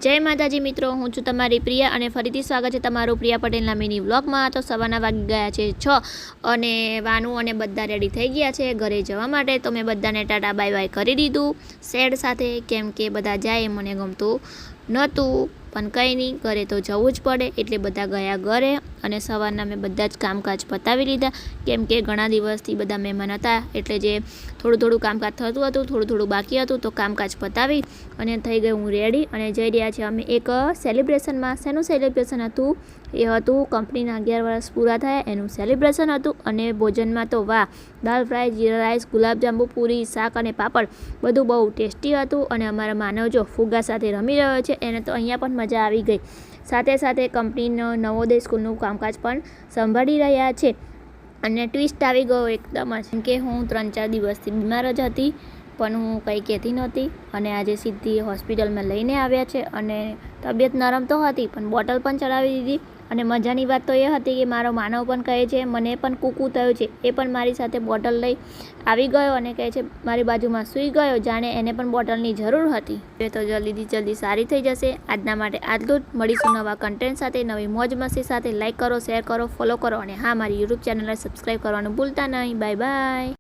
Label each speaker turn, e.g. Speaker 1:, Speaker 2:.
Speaker 1: जय माताजी मित्रों, हूँ छूँ तमारी प्रिया अने फरीथी स्वागत है तमारुं प्रिया पटेलना मिनी व्लॉग में। तो सवारना वागी गया छे 6 अने वानु अने बधा रेडी थई गया छे घरे जवा माटे। तो मैं बधाने टाटा बाय बाय करी दीधुं सेड साथे, केम के बधा जाए मने गमतुं नहोतुं, पण कंई नहीं, घरे तो जवुं ज पड़े एटले बधा गया घरे। अने सवारना मैं बधा ज कामकाज पतावी लीधा, केम के घणा दिवसथी बधा मेहमान हता एटले जे थोड़ुं थोड़ुं कामकाज थतुं हतुं, थोड़ुं थोड़ुं बाकी हतुं। तो कामकाज पतावी अने थई गई हूँ रेडी अने जई रह्या छे अमे एक सेलिब्रेशन में। शेनुं सेलिब्रेशन हतुं? ए हतुं कंपनीना 11 वर्ष पूरा थया एनुं सेलिब्रेशन हतुं। अने भोजन में तो वाह, दाल फ्राय, जीरा राइस, गुलाबजांबू, पूरी, शाक अने पापड़ बधुं बहु टेस्टी हतुं। अने अमारा मानव जो फुग्गा साथे रमी रह्यो छे एने तो अहींया पण मजा आवी गई। साथे साथे कंपनीनो नवोदय स्कूलनुं कामकाज पण संभाળી रह्या छे। अने ट्विस्ट आवी गयो एकदम ज के हूँ 3-4 दिवसथी बीमार ज हती, पण हूँ कंई कहेती नहोती। अने आजे सीधी होस्पिटल में लईने आव्या छे अने तबियत नरम तो हती पण बोटल पण चढ़ावी दीधी। अने मजानी वात तो ए हती के मारो मानव पण कहे छे मने पण कूकू थयुं छे, ए पण मारी साथे बोटल लई आवी गयो अने कहे छे मारी बाजुमां सूई गयो, जाणे एने पण बोटलनी जरूर हती। तो जल्दी सारी थई जशे। आजना माटे आटલું જ। મળીશું नवा कन्टेंट साथे, नवी मौज मस्ती साथे। लाइक करो, शेर करो, फॉलो करो अने हाँ, मारी यूट्यूब चेनल ने सब्सक्राइब करवानुं भूलता नहीं। Bye bye.